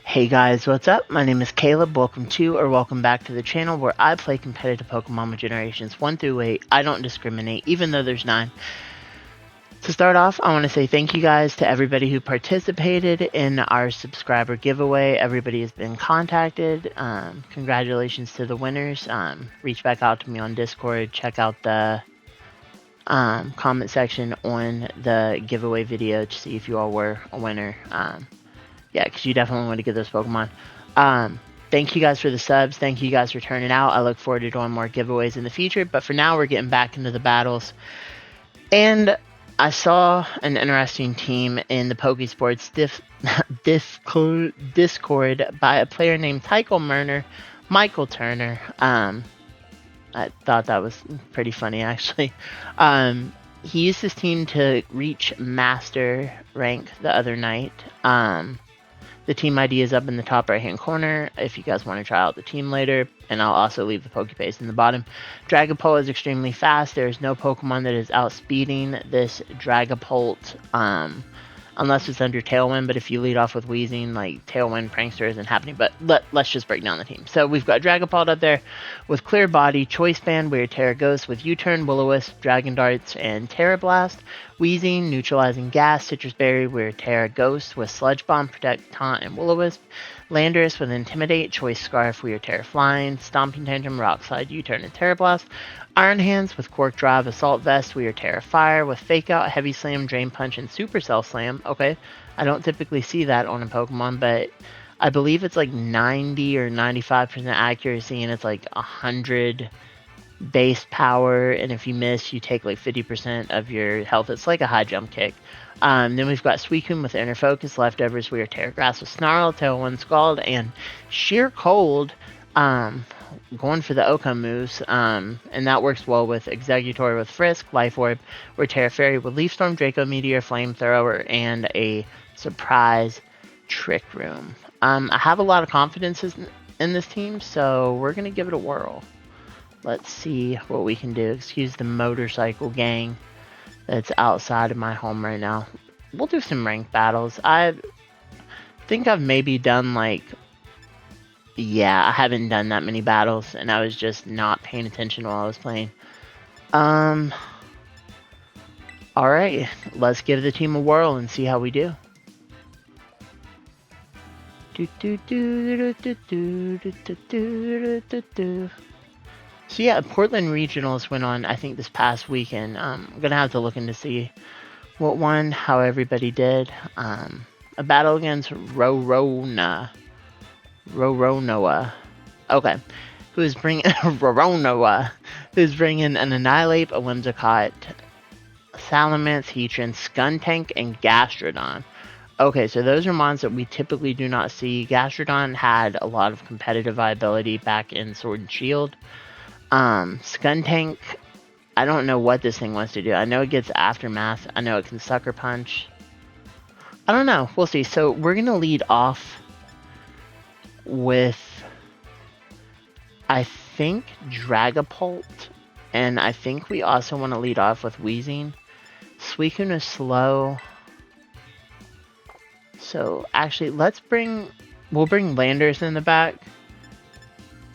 Hey guys, what's up? My name is Caleb. Welcome to or welcome back to the channel where I play competitive Pokemon with generations 1 through 8. I don't discriminate, even though there's 9. To start off, I want to say thank you guys to everybody who participated in our subscriber giveaway. Everybody has been contacted. Congratulations to the winners. Reach back out to me on Discord. Check out the comment section on the giveaway video to see if you all were a winner. Yeah, because you definitely want to get those Pokemon. Thank you guys for the subs. Thank you guys for turning out. I look forward to doing more giveaways in the future. But for now, we're getting back into the battles. And I saw an interesting team in the Pokesports Discord by a player named TichaelMurner, Michael Turner. I thought that was pretty funny, actually. He used his team to reach Master rank the other night. The team ID is up in the top right hand corner if you guys want to try out the team later, and I'll also leave the Pokepaste in the bottom. Dragapult is extremely fast. There is no Pokemon that is outspeeding this Dragapult, unless it's under Tailwind, but if you lead off with Weezing, like Tailwind, Prankster isn't happening, but let's just break down the team. So we've got Dragapult up there with Clear Body, Choice Band, Weird Tera Ghost with U-Turn, Will-O-Wisp, Dragon Darts, and Tera Blast. Weezing, Neutralizing Gas, Sitrus Berry, Weird Tera Ghost with Sludge Bomb, Protect, Taunt, and Will-O-Wisp. Landorus with Intimidate, Choice Scarf, Weird Tera Flying, Stomping Tantrum, Rock Slide, U-Turn, and Tera Blast. Iron Hands with Quark Drive, Assault Vest, Weird Tera Fire with Fake Out, Heavy Slam, Drain Punch, and Supercell Slam. Okay, I don't typically see that on a Pokemon, but I believe it's like 90 or 95% accuracy, and it's like 100 base power, and if you miss, you take like 50% of your health. It's like a high jump kick. Then we've got Suicune with Inner Focus, Leftovers, Weird Tera Grass with Snarl, Tailwind, Scald, and Sheer Cold. Going for the Oka moves, and that works well with Exeggutor with Frisk, Life Orb, or Tera Fairy with Leaf Storm, Draco Meteor, Flamethrower, and a surprise Trick Room. I have a lot of confidence in this team, so we're going to give it a whirl. Let's see what we can do. Excuse the motorcycle gang that's outside of my home right now. We'll do some ranked battles. I think I've maybe done like... Yeah, I haven't done that many battles, and I was just not paying attention while I was playing. Alright, let's give the team a whirl and see how we do. So yeah, Portland Regionals went on, I think, this past weekend. I'm gonna have to look in to see what won, how everybody did. A battle against Roronoa. Okay. Who's bringing Roronoa? Who's bringing an Annihilate, a Whimsicott, Salamence, Heatran, Skuntank, and Gastrodon. Okay, so those are mons that we typically do not see. Gastrodon had a lot of competitive viability back in Sword and Shield. Skuntank, I don't know what this thing wants to do. I know it gets Aftermath. I know it can Sucker Punch. I don't know. We'll see. So we're going to lead off with, I think, Dragapult, and I think we also want to lead off with Weezing. Suicune is slow, so actually we'll bring Landorus in the back,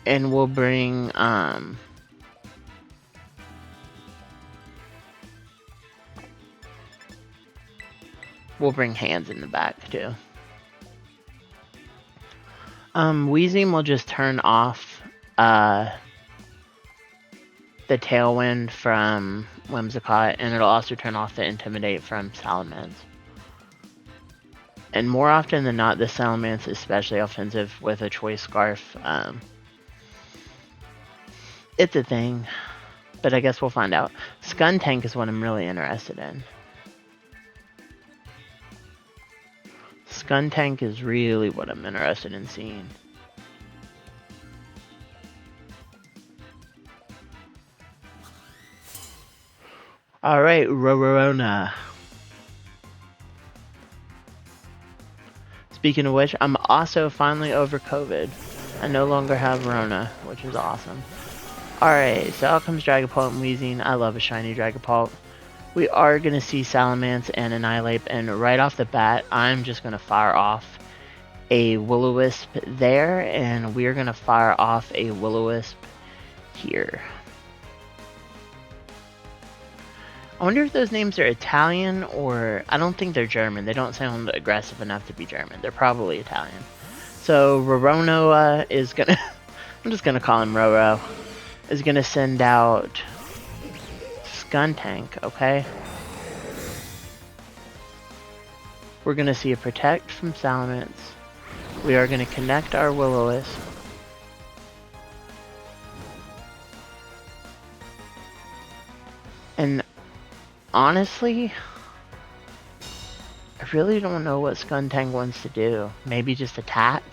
and we'll bring Hands in the back too. Weezing will just turn off the Tailwind from Whimsicott, and it'll also turn off the Intimidate from Salamence. And more often than not, the Salamence is especially offensive with a Choice Scarf. It's a thing, but I guess we'll find out. Skuntank is what I'm really interested in. Skuntank is really what I'm interested in seeing. Alright, Rorona. Speaking of which, I'm also finally over COVID. I no longer have Rona, which is awesome. Alright, so out comes Dragapult and Weezing. I love a shiny Dragapult. We are going to see Salamence and Annihilate, and right off the bat, I'm just going to fire off a Will-O-Wisp there, and we're going to fire off a Will-O-Wisp here. I wonder if those names are Italian or... I don't think they're German. They don't sound aggressive enough to be German. They're probably Italian. So Roronoa is going to... I'm just going to call him Roro. Is going to send out Skuntank, okay? We're going to see a Protect from Salamence. We are going to connect our Will-O-Wisp. And honestly, I really don't know what Skuntank wants to do. Maybe just attack?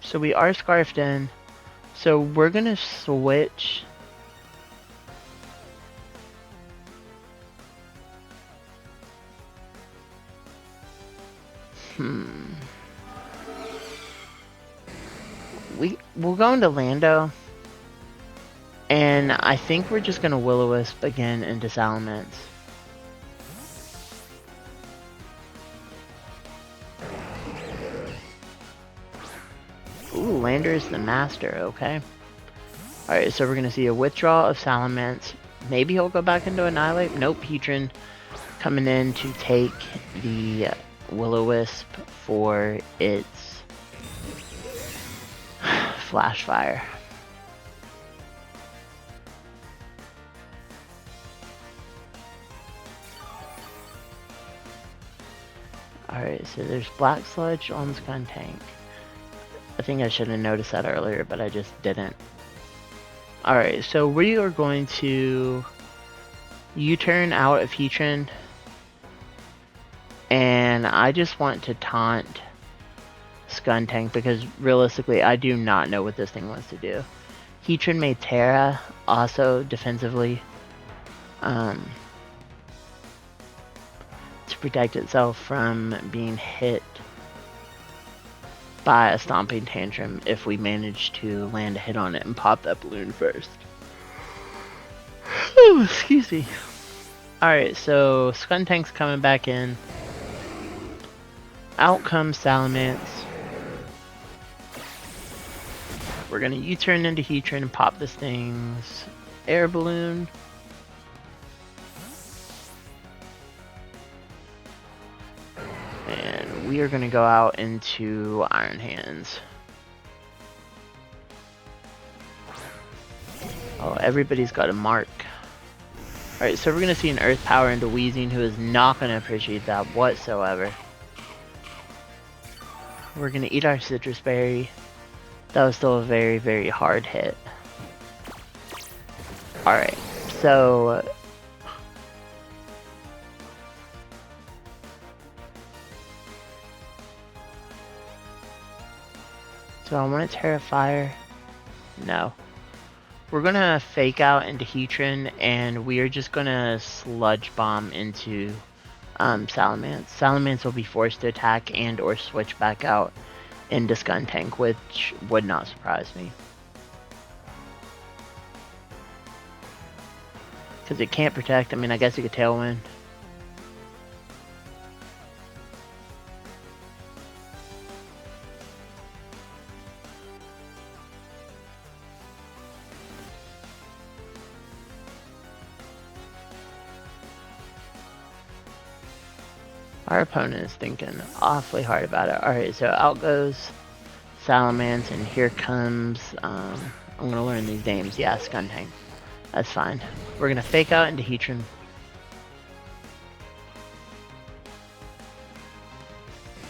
So we are scarfed in. So we're going to switch... We'll go into Lando, and I think we're just gonna Will-O-Wisp again into Salamence. Ooh, Lander is the master, okay. Alright, so we're gonna see a withdrawal of Salamence. Maybe he'll go back into Annihilate. Nope, Heatran coming in to take the Will-O-Wisp for its Flash Fire. Alright, so there's Black Sludge on Skuntank. I think I should have noticed that earlier, but I just didn't. Alright, so we are going to U-turn out of Heatran. And I just want to taunt Skuntank because realistically I do not know what this thing wants to do. Heatran made Tera also defensively to protect itself from being hit by a Stomping Tantrum if we manage to land a hit on it and pop that balloon first. Oh, excuse me. Alright, so Skuntank's coming back in. Out comes Salamence. We're gonna U-turn into Heatran and pop this thing's air balloon. And we are gonna go out into Iron Hands. Oh, everybody's got a mark. Alright, so we're gonna see an Earth Power into Weezing, who is not gonna appreciate that whatsoever. We're gonna eat our Sitrus Berry. That was still a very, very hard hit. Alright, so... So I want to Tera Fire? No. We're gonna fake out into Heatran, and we are just gonna Sludge Bomb into Salamence. Salamence will be forced to attack and or switch back out into Skuntank, which would not surprise me. Because it can't protect. I mean, I guess it could Tailwind. Our opponent is thinking awfully hard about it. Alright, so out goes Salamence, and here comes, I'm gonna learn these names. Yeah, Skuntank. That's fine. We're gonna fake out into Heatran.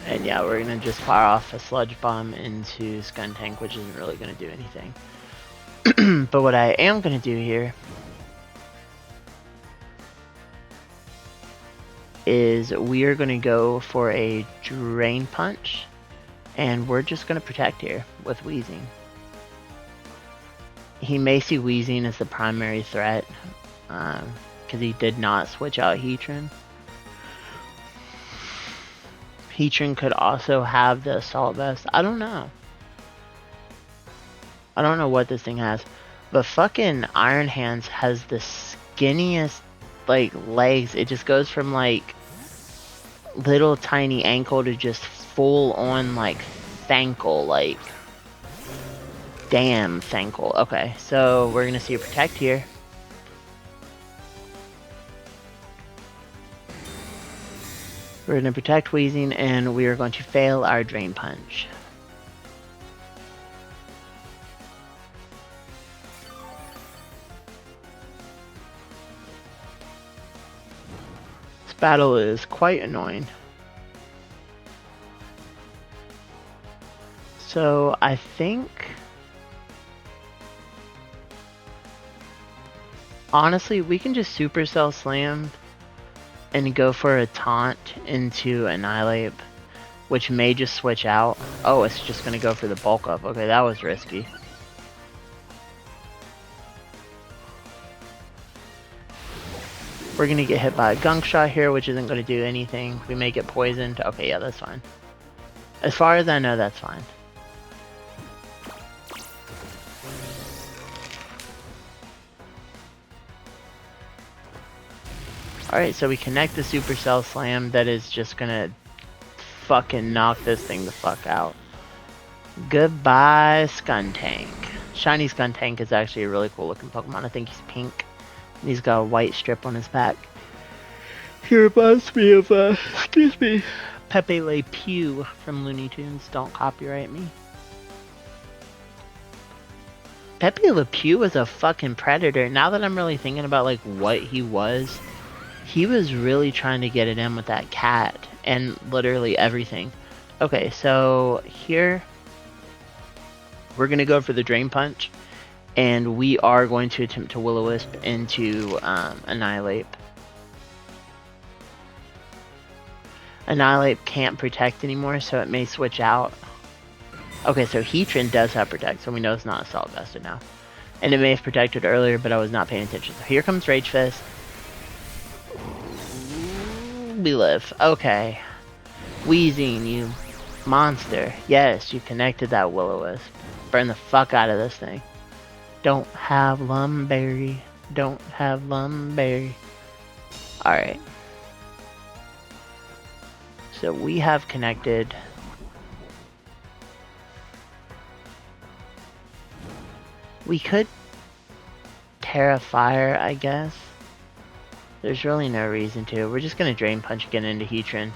And yeah, we're gonna just fire off a Sludge Bomb into Skuntank, which isn't really gonna do anything. But what I am gonna do here is we are going to go for a Drain Punch, and we're just going to protect here with Weezing. He may see Weezing as the primary threat, because he did not switch out Heatran. Heatran could also have the Assault Vest. I don't know. I don't know what this thing has, but fucking Iron Hands has the skinniest like legs, it just goes from like little tiny ankle to just full on like thankle, like damn thankle. Okay, so we're gonna see a protect here. We're going to protect Weezing, and we are going to fail our Drain Punch. This battle is quite annoying. So I think, honestly, we can just Supercell Slam and go for a Taunt into Annihilate, which may just switch out. Oh, it's just going to go for the bulk up. Okay, that was risky. We're going to get hit by a Gunk Shot here, which isn't going to do anything. We may get poisoned. Okay, yeah, that's fine. As far as I know, that's fine. Alright, so we connect the Supercell Slam that is just gonna fucking knock this thing the fuck out. Goodbye, Skuntank. Shiny Skuntank is actually a really cool looking Pokemon. I think he's pink. And he's got a white strip on his back. He reminds me of, excuse me, Pepe Le Pew from Looney Tunes. Don't copyright me. Pepe Le Pew was a fucking predator. Now that I'm really thinking about like what he was really trying to get it in with that cat and literally everything. Okay, so here we're going to go for the Drain Punch, and we are going to attempt to Will-O-Wisp into Annihilate. Annihilate can't protect anymore, so it may switch out. Okay, so Heatran does have Protect, so we know it's not Assault Vested now. And it may have protected earlier, but I was not paying attention. So here comes Rage Fist. We live. Okay. Weezing, you monster. Yes, you connected that Will-O-Wisp. Burn the fuck out of this thing. Don't have Lumberry. Don't have Lumberry. Alright. So we have connected. We could Tera Fire, I guess. There's really no reason to. We're just going to Drain Punch again into Heatran.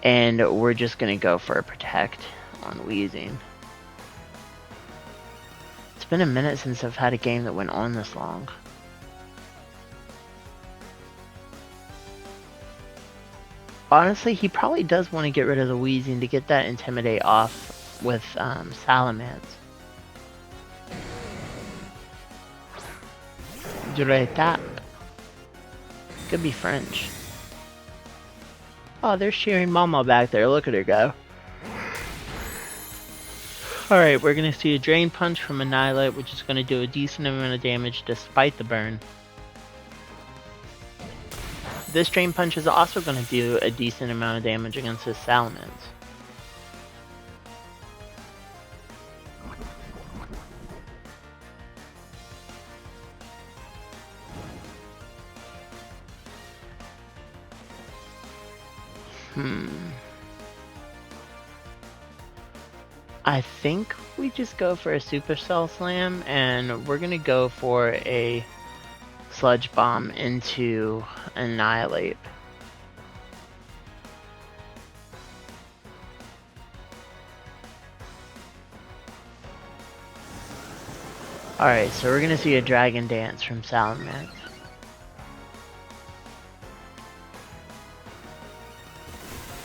And we're just going to go for a Protect on Weezing. It's been a minute since I've had a game that went on this long. Honestly, he probably does want to get rid of the Weezing to get that Intimidate off with Salamence. Dragapult. Could be French. Oh, there's cheering Mama back there. Look at her go. Alright, we're going to see a Drain Punch from Annihilate, which is going to do a decent amount of damage despite the burn. This Drain Punch is also going to do a decent amount of damage against his Salamence. I think we just go for a Supercell Slam, and we're gonna go for a Sludge Bomb into Annihilate. Alright, so we're gonna see a Dragon Dance from Salamence.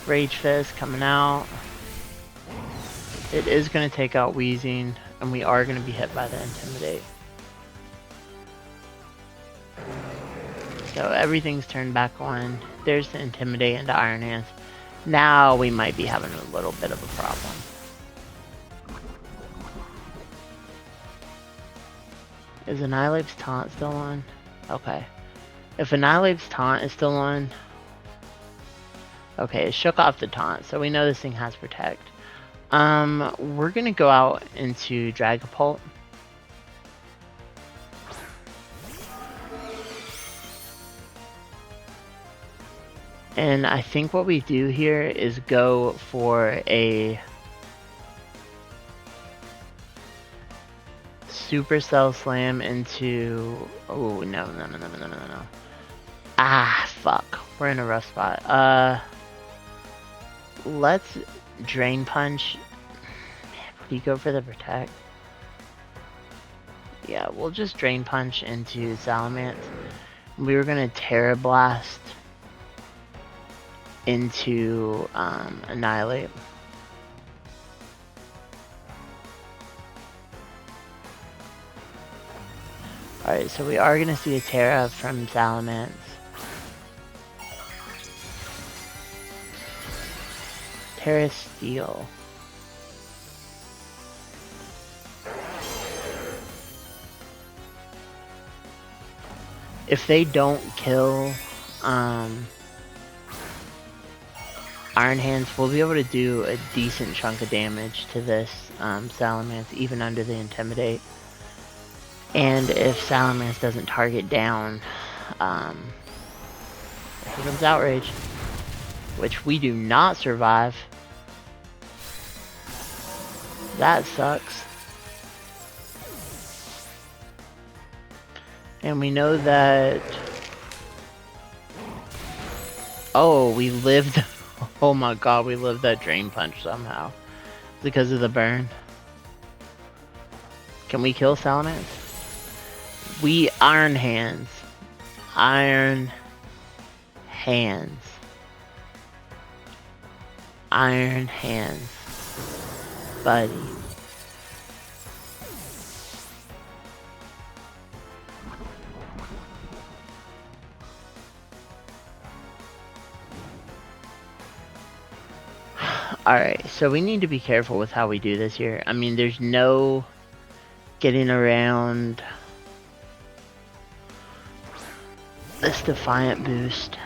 Rage Fist coming out. It is going to take out Weezing, and we are going to be hit by the Intimidate. So everything's turned back on. There's the Intimidate into Iron Hands. Now we might be having a little bit of a problem. Is Annihilate's Taunt still on? Okay. If Annihilate's Taunt is still on... Okay, it shook off the Taunt, so we know this thing has Protect. We're gonna go out into Dragapult. And I think what we do here is go for a Supercell Slam into... Oh, no. Ah, fuck. We're in a rough spot. Let's Drain Punch. Man, would he go for the Protect? Yeah, we'll just Drain Punch into Salamence. We were gonna Tera Blast into Annihilate. Alright, so we are gonna see a Tera from Salamence. Tera Steel. If they don't kill Iron Hands, we'll be able to do a decent chunk of damage to this Salamence, even under the Intimidate. And if Salamence doesn't target down, here comes Outrage, which we do not survive. That sucks. And we know that... Oh, we lived... Oh my god, we lived that Drain Punch somehow. Because of the burn. Can we kill Salamence? We Iron Hands. Iron Hands. Iron Hands. Buddy. Alright, so we need to be careful with how we do this here. I mean, there's no getting around this Defiant boost.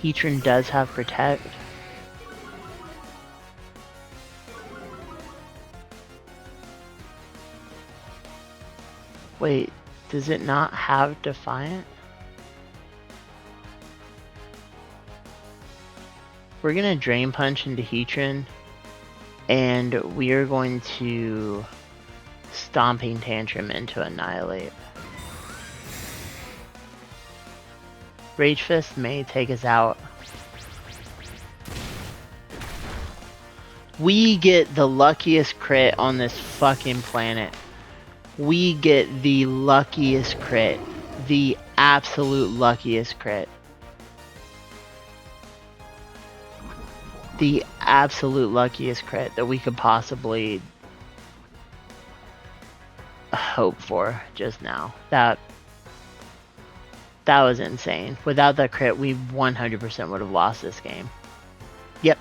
Heatran does have Protect. Wait, does it not have Defiant? We're gonna Drain Punch into Heatran, and we are going to Stomping Tantrum into Annihilate. Rage Fist may take us out. We get the luckiest crit on this fucking planet. We get the luckiest crit. The absolute luckiest crit. The absolute luckiest crit that we could possibly hope for just now. That was insane. Without that crit, we 100% would have lost this game. Yep.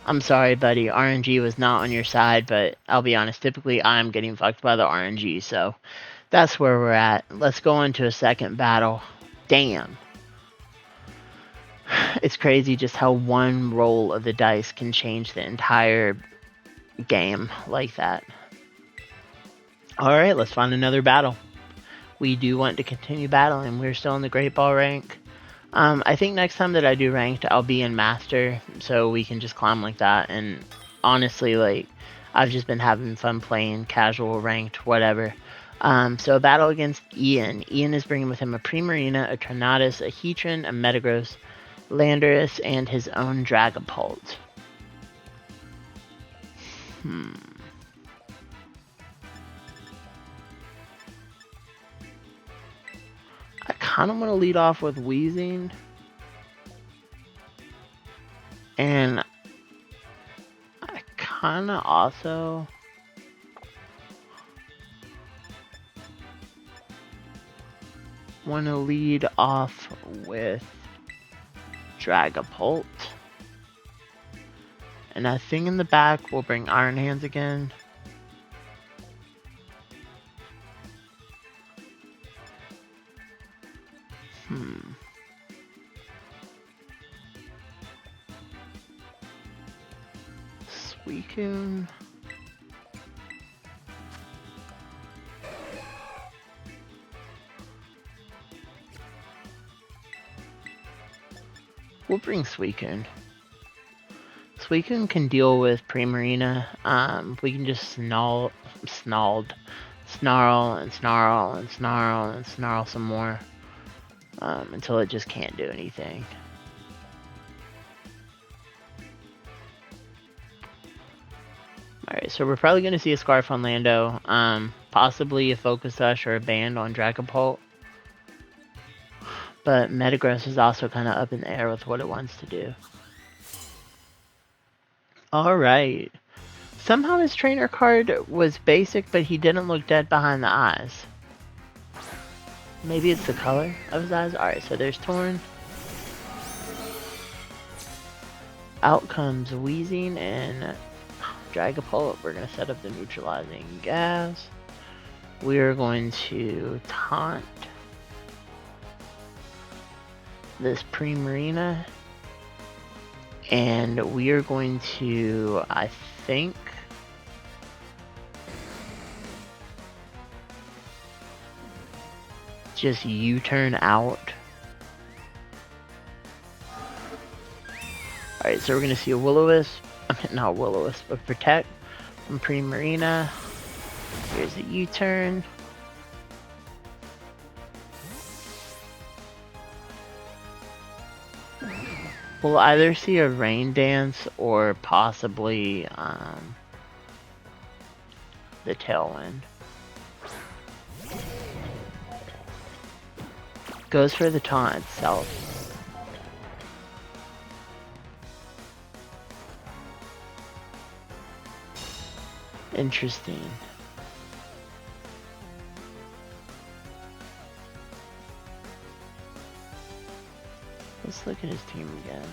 I'm sorry, buddy. RNG was not on your side, but I'll be honest, typically I'm getting fucked by the RNG, so that's where we're at. Let's go into a second battle. Damn. It's crazy just how one roll of the dice can change the entire game like that. Alright, let's find another battle. We do want to continue battling. We're still in the Great Ball rank. I think next time that I do ranked, I'll be in Master, so we can just climb like that. And honestly, like, I've just been having fun playing casual, ranked, whatever. So a battle against Ian. Ian is bringing with him a Primarina, a Tornadus, a Heatran, a Metagross, Landorus, and his own Dragapult. I kind of want to lead off with Weezing. And I kind of also want to lead off with Dragapult. And I think in the back we'll bring Iron Hands again. Suicune. We'll bring Suicune. Suicune can deal with Primarina. We can just snarl and snarl and snarl and snarl and snarl some more until it just can't do anything. Alright, so we're probably going to see a Scarf on Lando, possibly a Focus Sash or a Band on Dragapult. But Metagross is also kind of up in the air with what it wants to do. Alright. Somehow his trainer card was basic, but he didn't look dead behind the eyes. Maybe it's the color of his eyes? Alright, so there's Torn. Out comes Weezing and Dragapult. We're going to set up the Neutralizing Gas. We're going to Taunt this Primarina. And we are going to, I think, just U-turn out. Alright, so we're going to see a Will-O-Wisp. I mean, not Will-O-Wisp, but Protect from Primarina. Here's a U-turn. We'll either see a Rain Dance or possibly the Tailwind. Goes for the taunt itself. Interesting. Let's look at his team again.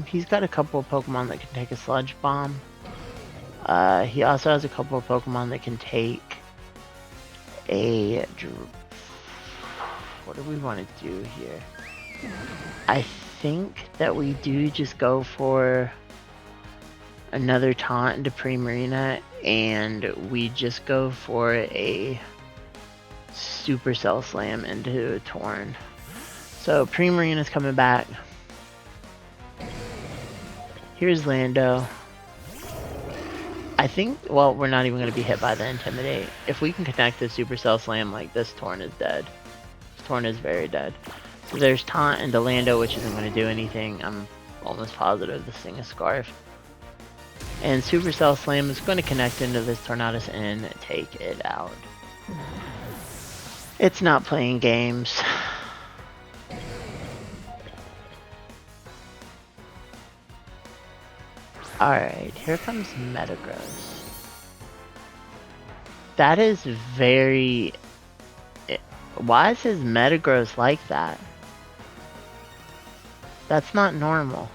He's got a couple of Pokemon that can take a Sludge Bomb. He also has a couple of Pokemon that can take a... What do we want to do here? I think that we do just go for another Taunt into Primarina, and we just go for a Supercell Slam into Torn. So Primarina's coming back. Here's Lando. I think, well, we're not even going to be hit by the Intimidate. If we can connect the Supercell Slam, like, this Torn is dead. This Torn is very dead. So there's Taunt into Lando, which isn't going to do anything. I'm almost positive this thing is Scarf. And Supercell Slam is going to connect into this Tornadus and take it out. It's not playing games. Alright, here comes Metagross. That is very... Why is his Metagross like that? That's not normal.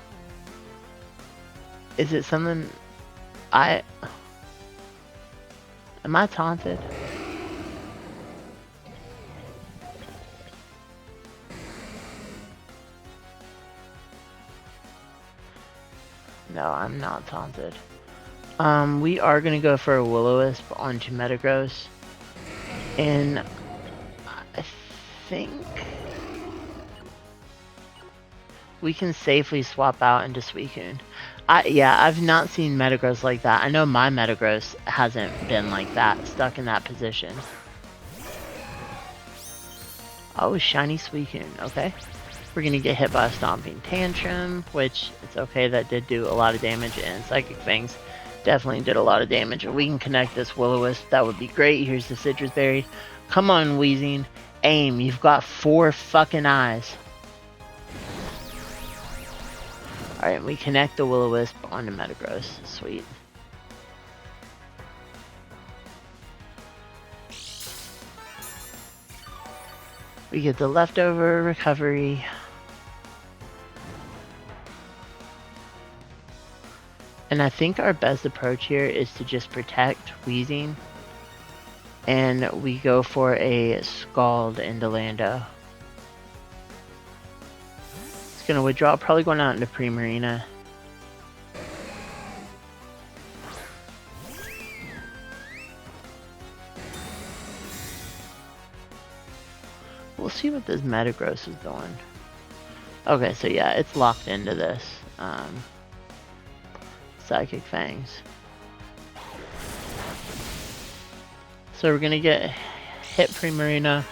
Is it something... Am I taunted? No, I'm not taunted. We are gonna go for a Will-O-Wisp onto Metagross. And I think we can safely swap out into Suicune. Yeah, I've not seen Metagross like that. I know my Metagross hasn't been like that, stuck in that position. Oh, shiny Suicune, okay. We're gonna get hit by a Stomping Tantrum, which, it's okay, that did do a lot of damage, and Psychic Fangs definitely did a lot of damage. If we can connect this Will-O-Wisp, that would be great. Here's the Sitrus Berry. Come on, Weezing. Aim, you've got 4 fucking eyes. Alright, we connect the Will-O-Wisp onto Metagross. Sweet. We get the leftover recovery. And I think our best approach here is to just protect Weezing. And we go for a Scald into Lando. It's going to withdraw, probably going out into Primarina. We'll see what this Metagross is doing. Okay, so yeah, it's locked into this. Psychic Fangs. So we're gonna get hit Primarina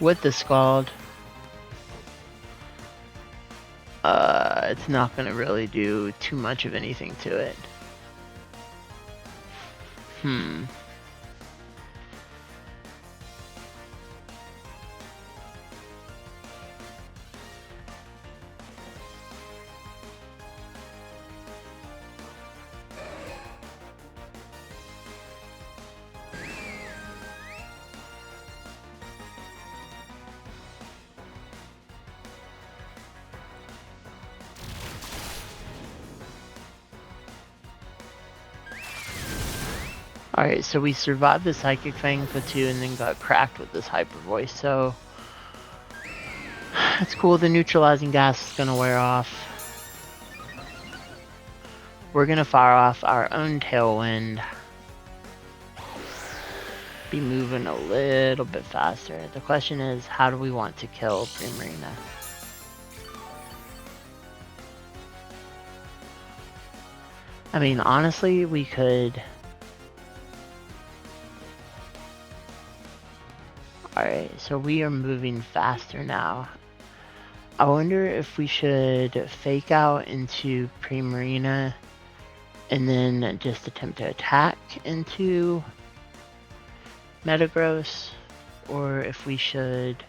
with the Scald. It's not gonna really do too much of anything to it. Alright, so we survived the Psychic Fang for 2 and then got cracked with this Hyper Voice, so it's cool. The Neutralizing Gas is gonna wear off. We're gonna fire off our own Tailwind. Be moving a little bit faster. The question is, how do we want to kill Primarina? I mean, honestly, we could... Alright, so we are moving faster now. I wonder if we should fake out into Primarina and then just attempt to attack into Metagross, or if we should...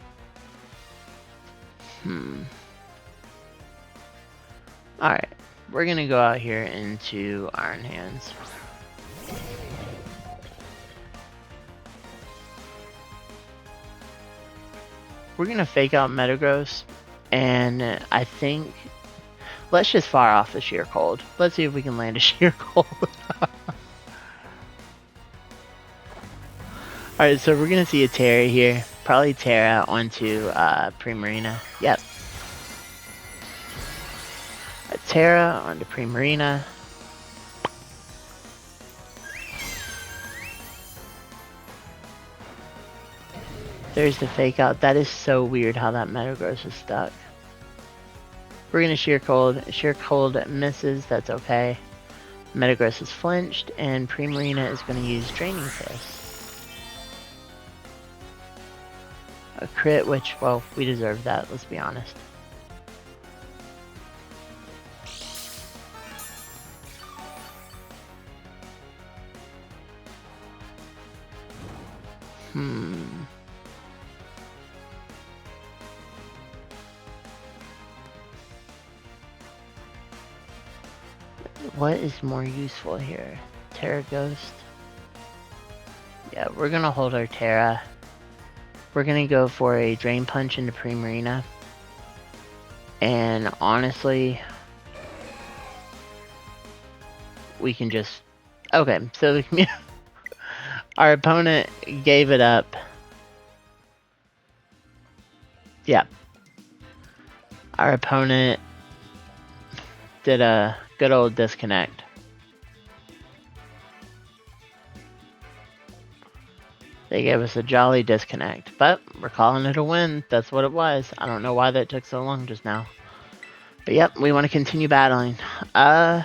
Alright, we're gonna go out here into Iron Hands. We're gonna fake out Metagross, and I think let's just fire off the Sheer Cold. Let's see if we can land a Sheer Cold. Alright, so we're gonna see a Tera here. Probably Tera onto Primarina. Yep. A Tera onto Primarina. There's the fake out. That is so weird how that Metagross is stuck. We're gonna Sheer Cold. Sheer Cold misses, that's okay. Metagross is flinched, and Primarina is gonna use Draining Kiss. A crit, which, well, we deserve that, let's be honest. What is more useful here? Tera Ghost? Yeah, we're gonna hold our Tera. We're gonna go for a Drain Punch into Primarina. And honestly, we can just... Okay, so our opponent gave it up. Yeah. Our opponent did a good old disconnect. They gave us a jolly disconnect, but we're calling it a win. That's what it was. I don't know why that took so long just now. But yep, we want to continue battling. I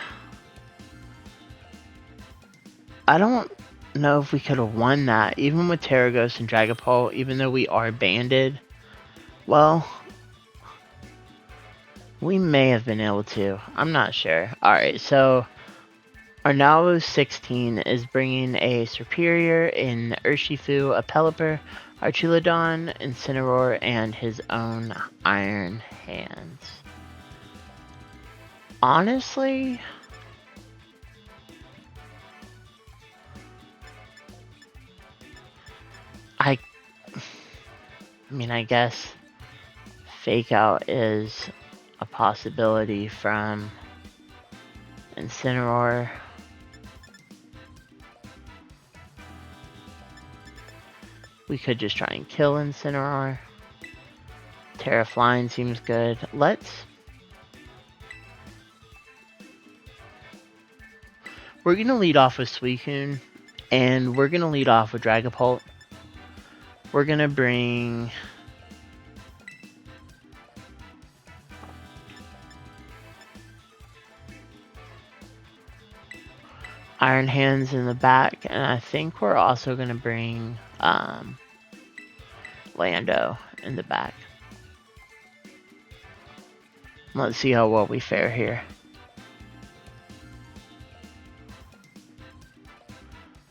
don't know if we could have won that, even with Tera Ghost and Dragapult, even though we are banded. Well, we may have been able to. I'm not sure. Alright, so Arnaldo 16 is bringing a Superior in Urshifu, a Pelipper, Archulodon, Incineroar, and his own Iron Hands. Honestly, I mean, I guess Fake Out is a possibility from Incineroar. We could just try and kill Incineroar. Tera Flying seems good. We're going to lead off with Suicune, and we're going to lead off with Dragapult. We're going to bring... Iron Hands in the back, and I think we're also going to bring Lando in the back. Let's see how well we fare here.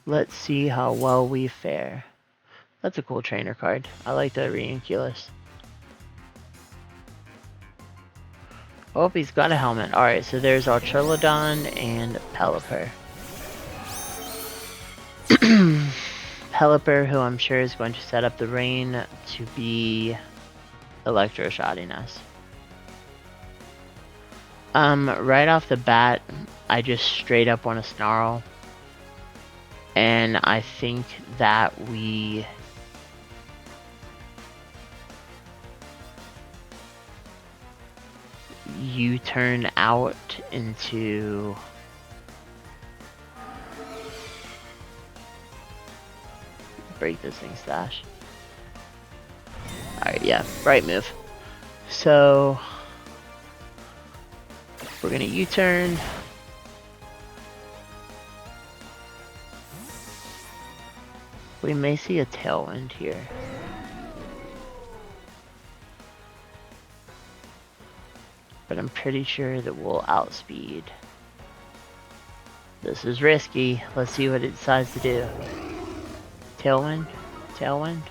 Let's see how well we fare. That's a cool trainer card. I like the Reinculus. Oh, he's got a helmet. Alright, so there's Archelodon and Pelipper. Pelipper, who I'm sure is going to set up the rain to be electroshotting us. Right off the bat, I just straight up want to Snarl. And I think that we U-turn out into break this thing stash. Alright, yeah, right move. So we're gonna U-turn. We may see a Tailwind here. But I'm pretty sure that we'll outspeed. This is risky. Let's see what it decides to do. Tailwind? Tailwind?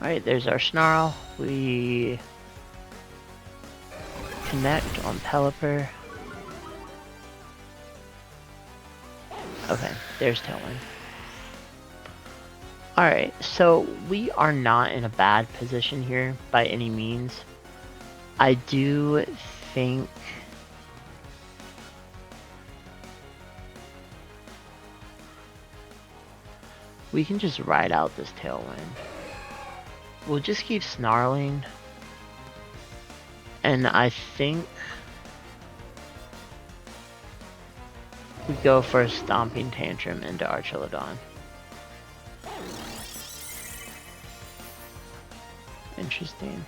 Alright, there's our Snarl. We connect on Pelipper. Okay, there's Tailwind. Alright, so we are not in a bad position here by any means. I do think we can just ride out this Tailwind. We'll just keep snarling. And I think we go for a Stomping Tantrum into Archelodon. Interesting.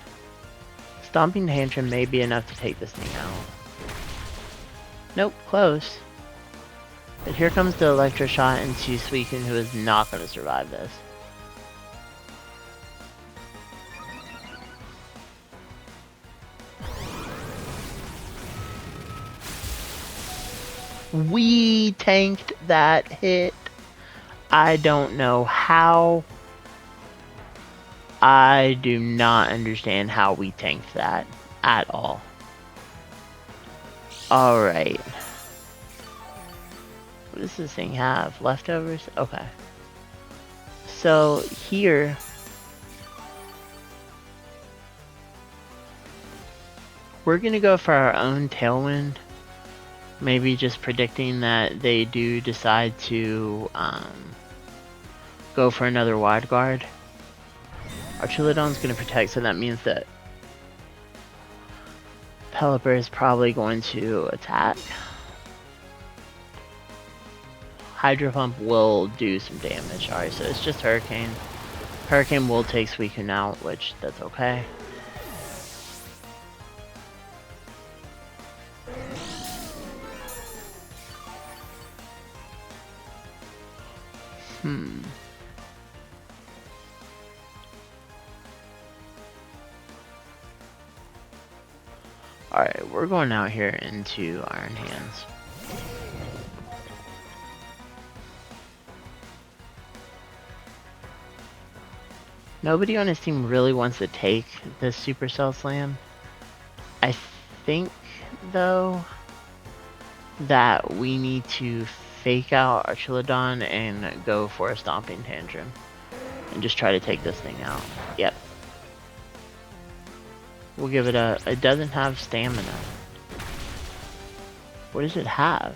Stomping Tantrum may be enough to take this thing out. Nope, close. But here comes the Electroshot into Suicune, who is not going to survive this. We tanked that hit. I don't know how. I do not understand how we tanked that at all. Alright. What does this thing have? Leftovers? Okay. So here, we're going to go for our own Tailwind. Maybe just predicting that they do decide to go for another Wide Guard. Archelodon's going to protect, so that means that Pelipper is probably going to attack. Hydro Pump will do some damage. Alright, so it's just Hurricane. Hurricane will take Suicune out, which that's okay. Alright, we're going out here into Iron Hands. Nobody on his team really wants to take this Supercell Slam. I think, though, that we need to fake out Archelodon and go for a Stomping Tantrum. And just try to take this thing out. Yep. We'll give it a... It doesn't have stamina. What does it have?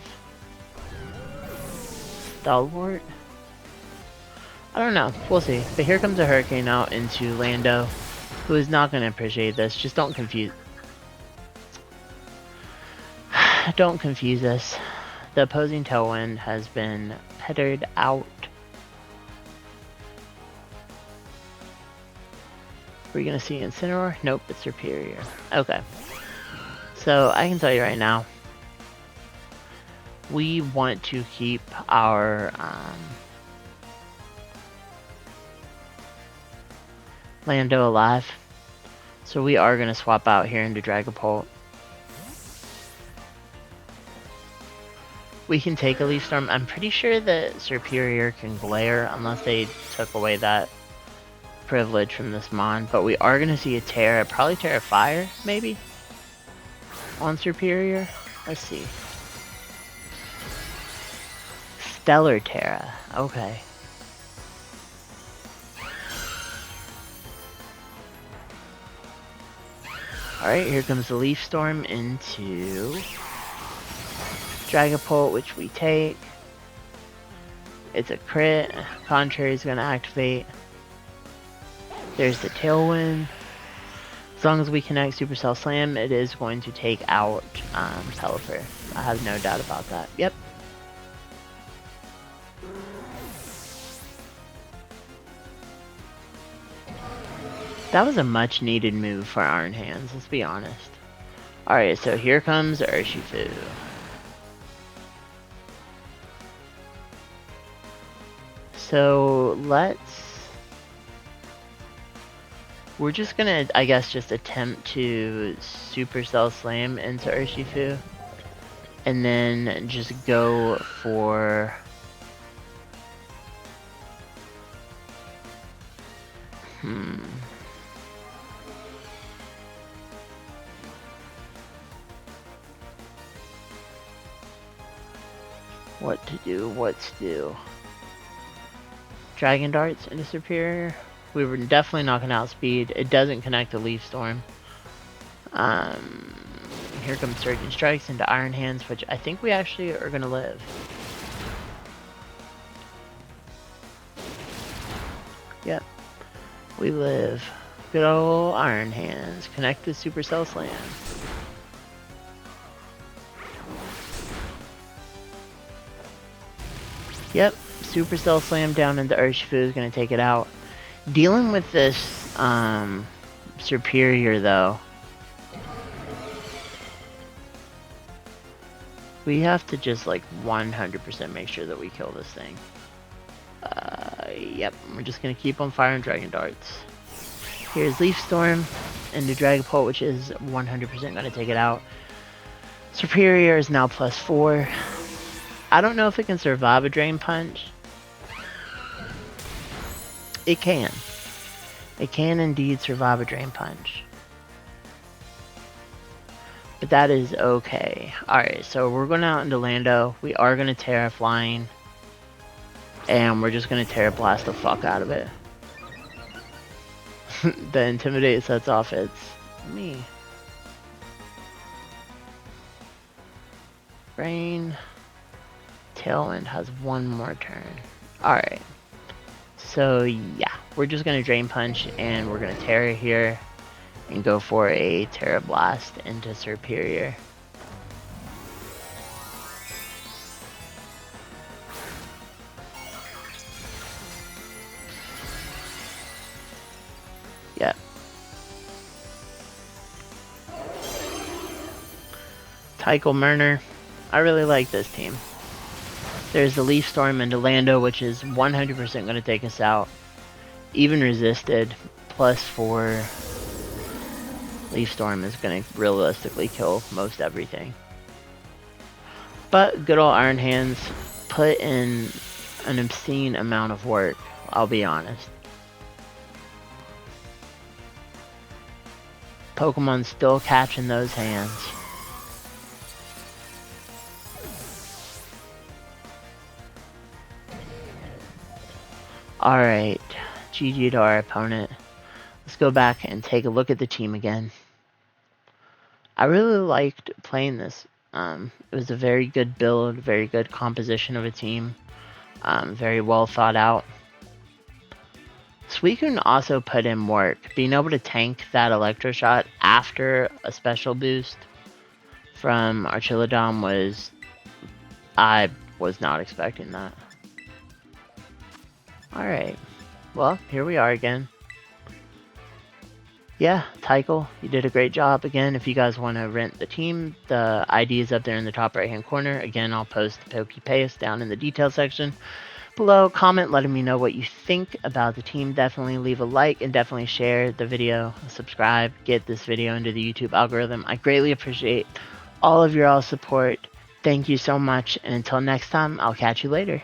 Stalwart? I don't know. We'll see. But here comes a Hurricane out into Lando, who is not going to appreciate this. Just don't confuse... Don't confuse us. The opposing Tailwind has been pettered out. Are we going to see Incineroar? Nope, it's Superior. Okay. So I can tell you right now, we want to keep our Lando alive. So we are going to swap out here into Dragapult. We can take a Leaf Storm. I'm pretty sure that Superior can Glare unless they took away that privilege from this Mon. But we are going to see a Tera, probably Tera Fire, maybe, on Superior. Let's see. Stellar Tera. Okay. Alright, here comes the Leaf Storm into Dragapult, which we take. It's a crit. Contrary is going to activate. There's the Tailwind. As long as we connect Supercell Slam, it is going to take out Pelipper. I have no doubt about that. Yep. That was a much needed move for Iron Hands, let's be honest. Alright, so here comes Urshifu. So we're just gonna, I guess, just attempt to Supercell Slam into Urshifu. And then just go for... What to do. Dragon Darts into Superior. We were definitely not gonna outspeed. It doesn't connect to Leaf Storm. Here comes Surging Strikes into Iron Hands, which I think we actually are gonna live. Yep. We live. Good old Iron Hands. Connect to Supercell Slam. Yep, Supercell Slam down into Urshifu is going to take it out. Dealing with this Superior, though, we have to just, like, 100% make sure that we kill this thing. Yep, we're just going to keep on firing Dragon Darts. Here's Leaf Storm into Dragapult, which is 100% going to take it out. Superior is now +4. I don't know if it can survive a Drain Punch. It can. It can indeed survive a Drain Punch. But that is okay. Alright, so we're going out into Lando. We are going to Tera Flying. And we're just going to Tera Blast the fuck out of it. The Intimidate sets off its me. Rain. Tailwind has one more turn. Alright. So yeah, we're just going to Drain Punch and we're going to Tera here and go for a Tera Blast into Superior. Yep. TichaelMurner. I really like this team. There's the Leaf Storm into Lando, which is 100% going to take us out. Even resisted, +4. Leaf Storm is going to realistically kill most everything. But good old Iron Hands put in an obscene amount of work, I'll be honest. Pokemon's still catching those hands. Alright, GG to our opponent. Let's go back and take a look at the team again. I really liked playing this. It was a very good build, very good composition of a team. Very well thought out. Suicune also put in work. Being able to tank that Electro Shot after a special boost from Archilodon was... I was not expecting that. Alright, well, here we are again. yeah, Tichael, you did a great job. Again, if you guys want to rent the team, the ID is up there in the top right hand corner. Again, I'll post the PokePaste down in the details section below. Comment letting me know what you think about the team. Definitely leave a like and definitely share the video. Subscribe, get this video into the YouTube algorithm. I greatly appreciate all of your all support. Thank you so much, and until next time, I'll catch you later.